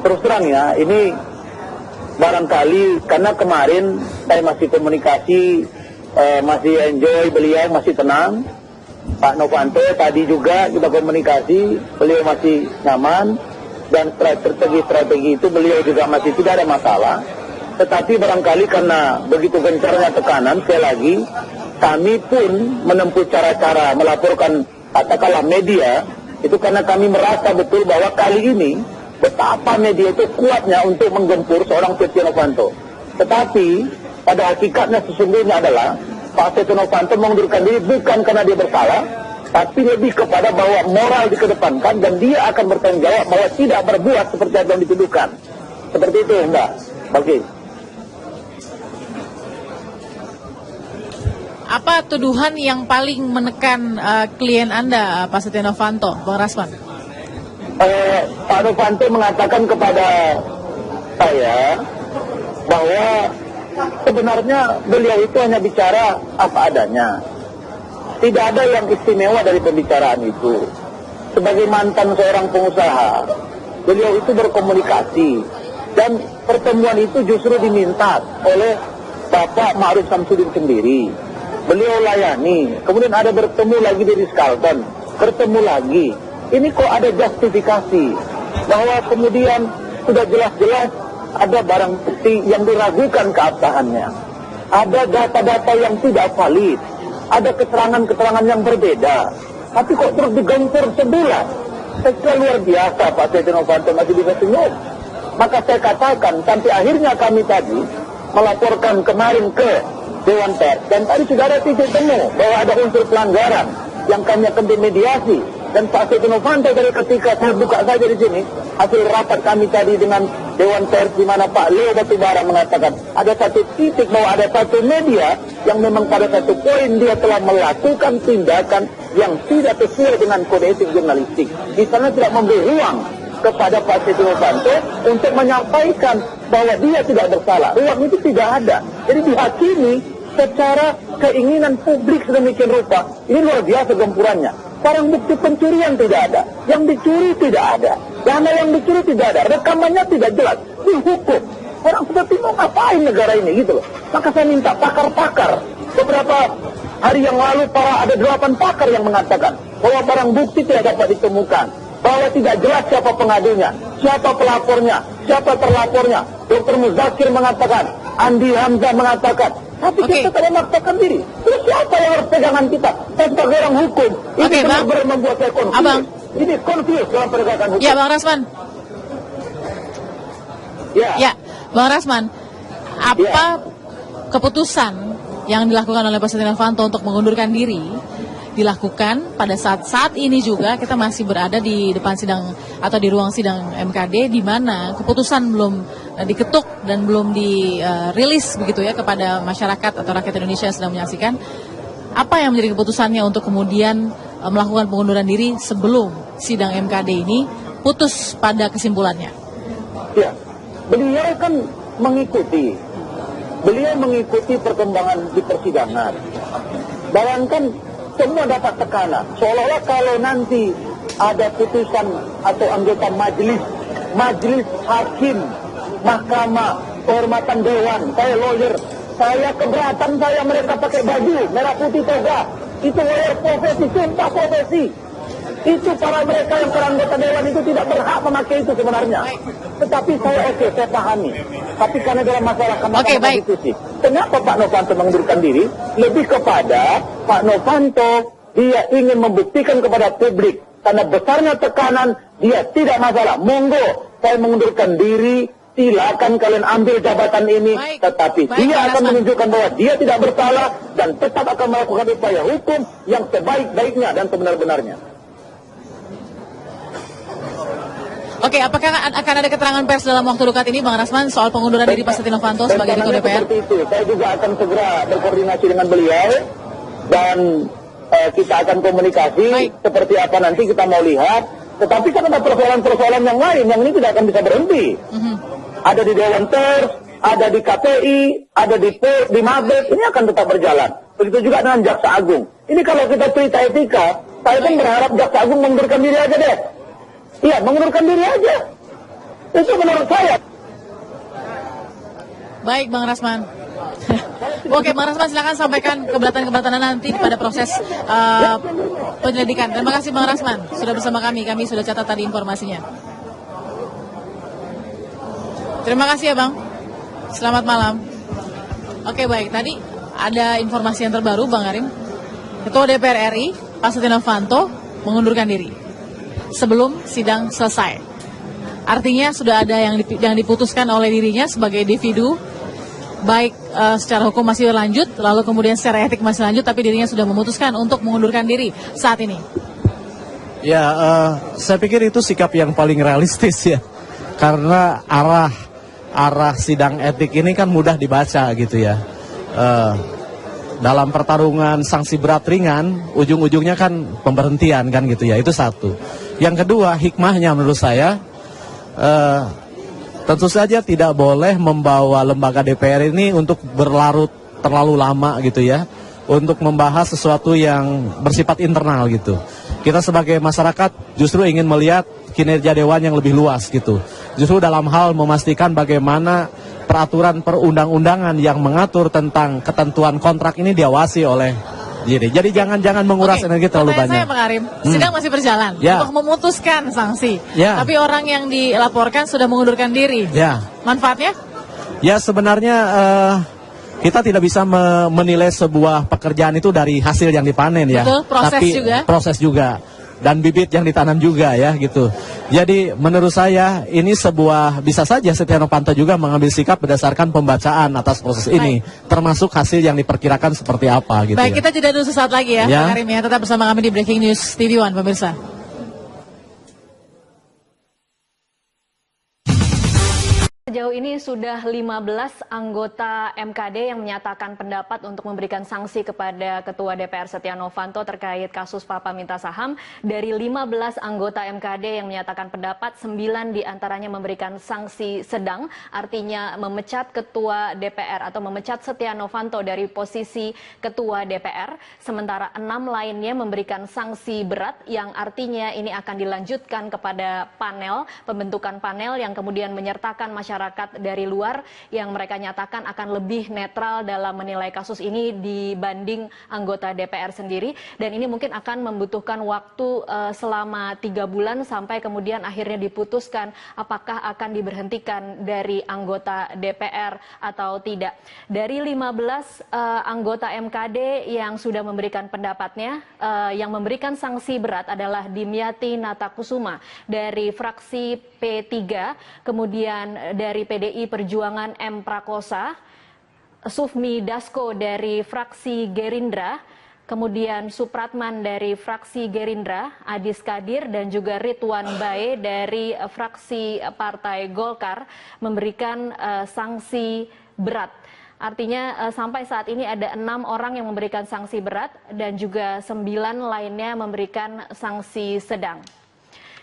terus terang ya, ini barangkali karena kemarin saya masih komunikasi, masih enjoy, beliau masih tenang. Pak Novanto tadi juga kita komunikasi, beliau masih nyaman, dan strategi itu beliau juga masih tidak ada masalah. Tetapi barangkali karena begitu gencarnya tekanan, sekali lagi kami pun menempuh cara-cara melaporkan katakanlah media, itu karena kami merasa betul bahwa kali ini betapa media itu kuatnya untuk menggempur seorang Setia Novanto. Tetapi pada hakikatnya sesungguhnya adalah Pak Setia Novanto mengundurkan diri bukan karena dia bersalah, tapi lebih kepada bahwa moral dikedepankan dan dia akan bertanggung jawab bahwa tidak berbuat seperti yang dituduhkan. Seperti itu, Mbak. Oke. Apa tuduhan yang paling menekan klien Anda, Pak Setia Novanto, Bang Rasman? Pak Novanto mengatakan kepada saya bahwa sebenarnya beliau itu hanya bicara apa adanya. Tidak ada yang istimewa dari pembicaraan itu. Sebagai mantan seorang pengusaha, beliau itu berkomunikasi. Dan pertemuan itu justru diminta oleh Bapak Ma'ruf Samsudin sendiri. Beliau layani. Kemudian ada bertemu lagi di Ritz-Carlton. Bertemu lagi. Ini kok ada justifikasi bahwa kemudian sudah jelas-jelas ada barang bukti yang diragukan keabsahannya. Ada data-data yang tidak valid. Ada keterangan-keterangan yang berbeda. Tapi kok terus digempur sebulan? Saya luar biasa Pak Setia Novanto masih bisa senyum. Maka saya katakan sampai akhirnya kami tadi melaporkan kemarin ke Dewan Pers. Dan tadi sudah ada titik temu bahwa ada unsur pelanggaran yang kami akan dimediasi. Dan Pak Setia Novanto dari ketika saya buka saja di sini hasil rapat kami tadi dengan Dewan Pers di mana Pak Leo Batubara mengatakan ada satu titik bahwa ada satu media yang memang pada satu poin dia telah melakukan tindakan yang tidak sesuai dengan kode etik jurnalistik. Di sana tidak memberi ruang kepada Pak Setia Novanto untuk menyampaikan bahwa dia tidak bersalah. Ruang itu tidak ada. Jadi dihakimi secara keinginan publik sedemikian rupa. Ini luar biasa gempurannya. Barang bukti pencurian tidak ada, yang dicuri tidak ada, dana yang dicuri tidak ada, rekamannya tidak jelas, dihukum. Orang seperti mau ngapain negara ini gitu loh. Maka saya minta pakar-pakar. Beberapa hari yang lalu ada 8 pakar yang mengatakan bahwa barang bukti tidak dapat ditemukan, bahwa tidak jelas siapa pengadunya, siapa pelapornya, siapa terlapornya. Dr. Muzakir mengatakan, Andi Hamzah mengatakan, tapi kita tidak memaksakan diri. Terus siapa yang harus pegangan kita? Saya sebagai orang hukum. Ini benar-benar membuat saya confused. Abang. Ini confused dalam penegakan hukum. Ya, Bang Rasman. Ya, Bang Rasman. Apa keputusan yang dilakukan oleh Pak Setia Novanto untuk mengundurkan diri dilakukan pada saat ini juga kita masih berada di depan sidang atau di ruang sidang MKD di mana keputusan belum diketuk dan belum dirilis begitu ya kepada masyarakat atau rakyat Indonesia yang sedang menyaksikan. Apa yang menjadi keputusannya untuk kemudian melakukan pengunduran diri sebelum sidang MKD ini putus pada kesimpulannya? Ya, beliau kan mengikuti perkembangan di persidangan. Bayangkan semua dapat tekanan. Seolah-olah kalau nanti ada putusan atau anggota majelis hakim, mahkamah, kehormatan dewan, saya lawyer, saya keberatan mereka pakai baju merah putih toga. Itu lawyer profesi, sumpah profesi. Itu para mereka yang anggota dewan itu tidak berhak memakai itu sebenarnya. Tetapi saya pahami. Tapi karena dalam masalah Mahkamah Konstitusi, kenapa Pak Novanto mengundurkan diri? Lebih kepada Pak Novanto dia ingin membuktikan kepada publik karena besarnya tekanan dia tidak masalah. Monggo saya mengundurkan diri, silakan kalian ambil jabatan ini, tetapi dia akan menunjukkan bahwa dia tidak bersalah dan tetap akan melakukan upaya hukum yang sebaik-baiknya dan sebenar-benarnya. Oke, apakah akan ada keterangan pers dalam waktu dekat ini, Bang Rasman, soal pengunduran diri Pak Setia Novanto sebagai Ketua DPR? Seperti itu. Saya juga akan segera berkoordinasi dengan beliau dan kita akan komunikasi seperti apa nanti kita mau lihat. Tetapi kan ada persoalan-persoalan yang lain yang ini tidak akan bisa berhenti. Ada di Dewan Pers, ada di KPI, ada di Mabes, ini akan tetap berjalan. Begitu juga dengan Jaksa Agung. Ini kalau kita cerita etika, saya pun berharap Jaksa Agung mengundurkan diri aja deh. Iya, mengundurkan diri aja. Itu menurut saya. Baik, Bang Rasman. Oke, Bang Rasman, silakan sampaikan keberatan-keberatan nanti pada proses penyelidikan. Terima kasih Bang Rasman sudah bersama kami sudah catat tadi informasinya. Terima kasih ya Bang. Selamat malam. Oke, baik, tadi ada informasi yang terbaru Bang Karim. Ketua DPR RI, Pak Setia Novanto, mengundurkan diri sebelum sidang selesai. Artinya sudah ada yang diputuskan oleh dirinya sebagai individu, baik secara hukum masih berlanjut, lalu kemudian secara etik masih lanjut, tapi dirinya sudah memutuskan untuk mengundurkan diri saat ini. Ya, saya pikir itu sikap yang paling realistis ya, karena arah sidang etik ini kan mudah dibaca gitu ya. Dalam pertarungan sanksi berat ringan, ujung-ujungnya kan pemberhentian kan gitu ya, itu satu. Yang kedua, hikmahnya menurut saya, tentu saja tidak boleh membawa lembaga DPR ini untuk berlarut terlalu lama gitu ya, untuk membahas sesuatu yang bersifat internal gitu. Kita sebagai masyarakat justru ingin melihat kinerja Dewan yang lebih luas gitu. Justru dalam hal memastikan bagaimana peraturan perundang-undangan yang mengatur tentang ketentuan kontrak ini diawasi oleh diri. Jadi jangan menguras energi terlalu banyak. Saya Pak Karim, sidang masih berjalan untuk memutuskan sanksi. Tapi orang yang dilaporkan sudah mengundurkan diri. Manfaatnya? Ya sebenarnya kita tidak bisa menilai sebuah pekerjaan itu dari hasil yang dipanen ya. Betul, proses juga. Dan bibit yang ditanam juga ya gitu. Jadi menurut saya ini bisa saja Setia Novanto juga mengambil sikap berdasarkan pembacaan atas proses ini, termasuk hasil yang diperkirakan seperti apa gitu. Baik, kita jeda dulu sesaat lagi ya, Pak Karim ya. Tetap bersama kami di Breaking News TV One pemirsa. Sejauh ini sudah 15 anggota MKD yang menyatakan pendapat untuk memberikan sanksi kepada Ketua DPR Setia Novanto terkait kasus Papa Minta Saham. Dari 15 anggota MKD yang menyatakan pendapat, 9 diantaranya memberikan sanksi sedang, artinya memecat Ketua DPR atau memecat Setia Novanto dari posisi Ketua DPR. Sementara 6 lainnya memberikan sanksi berat yang artinya ini akan dilanjutkan kepada panel, pembentukan panel yang kemudian menyertakan masyarakat dari luar yang mereka nyatakan akan lebih netral dalam menilai kasus ini dibanding anggota DPR sendiri, dan ini mungkin akan membutuhkan waktu selama 3 bulan sampai kemudian akhirnya diputuskan apakah akan diberhentikan dari anggota DPR atau tidak. Dari 15 anggota MKD yang sudah memberikan pendapatnya, yang memberikan sanksi berat adalah Dimyati Natakusuma dari fraksi P3, kemudian dari PDI Perjuangan M. Prakosa, Sufmi Dasko dari fraksi Gerindra, kemudian Supratman dari fraksi Gerindra, Adis Kadir dan juga Ridwan Bae dari fraksi Partai Golkar memberikan sanksi berat. Artinya sampai saat ini ada 6 orang yang memberikan sanksi berat dan juga 9 lainnya memberikan sanksi sedang.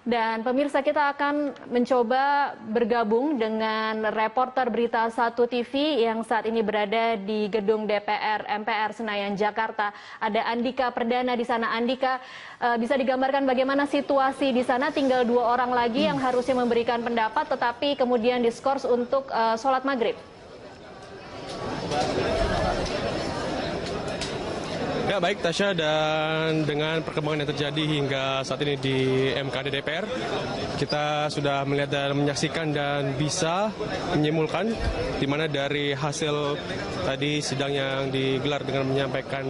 Dan pemirsa, kita akan mencoba bergabung dengan reporter Berita 1 TV yang saat ini berada di gedung DPR MPR Senayan, Jakarta. Ada Andika Perdana di sana. Andika, bisa digambarkan bagaimana situasi di sana? Tinggal 2 orang lagi yang harusnya memberikan pendapat tetapi kemudian diskors untuk sholat maghrib. Ya baik Tasya, dan dengan perkembangan yang terjadi hingga saat ini di MKD DPR, kita sudah melihat dan menyaksikan dan bisa menyimpulkan di mana dari hasil tadi sidang yang digelar dengan menyampaikan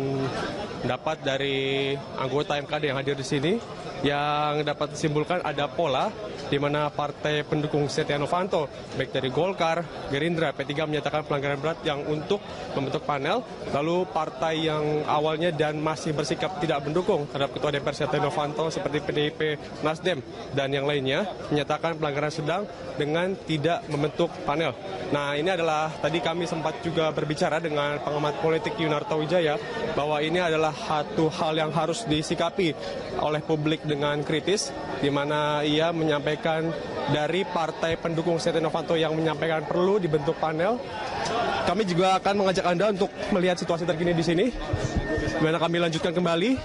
pendapat dari anggota MKD yang hadir di sini, yang dapat disimpulkan ada pola di mana partai pendukung Setia Novanto baik dari Golkar, Gerindra, P3 menyatakan pelanggaran berat yang untuk membentuk panel, lalu partai yang awalnya dan masih bersikap tidak mendukung terhadap Ketua DPR Setia Novanto seperti PDIP, Nasdem dan yang lainnya menyatakan pelanggaran sedang dengan tidak membentuk panel. Nah, ini adalah tadi kami sempat juga berbicara dengan pengamat politik Yunarto Wijaya bahwa ini adalah satu hal yang harus disikapi oleh publik dengan kritis, di mana ia menyampaikan dari partai pendukung Setia Novanto yang menyampaikan perlu dibentuk panel. Kami juga akan mengajak Anda untuk melihat situasi terkini di sini. Dimana kami lanjutkan kembali.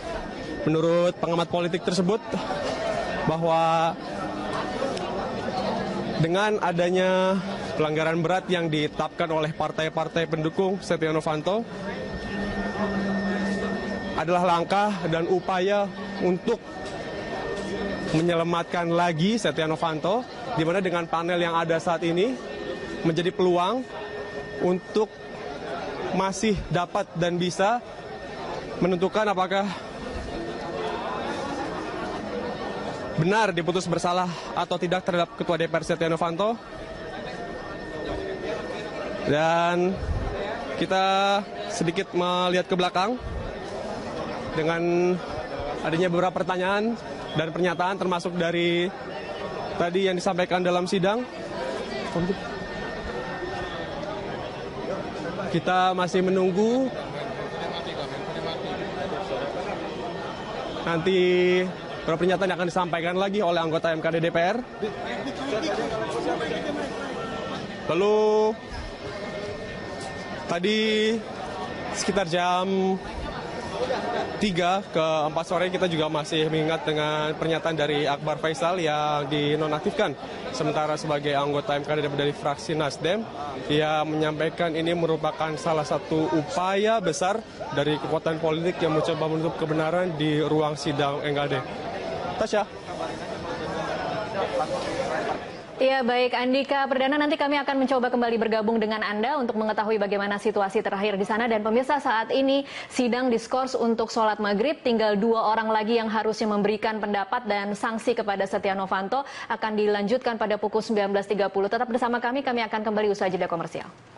Menurut pengamat politik tersebut bahwa dengan adanya pelanggaran berat yang ditetapkan oleh partai-partai pendukung Setia Novanto adalah langkah dan upaya untuk menyelamatkan lagi Setia Novanto, di mana dengan panel yang ada saat ini menjadi peluang untuk masih dapat dan bisa menentukan apakah benar diputus bersalah atau tidak terhadap Ketua DPR Setia Novanto. Dan kita sedikit melihat ke belakang dengan adanya beberapa pertanyaan dan pernyataan termasuk dari tadi yang disampaikan dalam sidang. Kita masih menunggu nanti beberapa pernyataan yang akan disampaikan lagi oleh anggota MKD DPR. Lalu tadi sekitar jam 3 ke 4 sore kita juga masih mengingat dengan pernyataan dari Akbar Faisal yang dinonaktifkan sementara sebagai anggota MKD dari fraksi Nasdem. Ia menyampaikan ini merupakan salah satu upaya besar dari kekuatan politik yang mencoba menutup kebenaran di ruang sidang MKD. Tasya. Ya baik, Andika Perdana, nanti kami akan mencoba kembali bergabung dengan Anda untuk mengetahui bagaimana situasi terakhir di sana. Dan pemirsa, saat ini sidang diskors untuk sholat maghrib, tinggal 2 orang lagi yang harusnya memberikan pendapat dan sanksi kepada Setia Novanto akan dilanjutkan pada pukul 19.30. Tetap bersama kami akan kembali usai jeda komersial.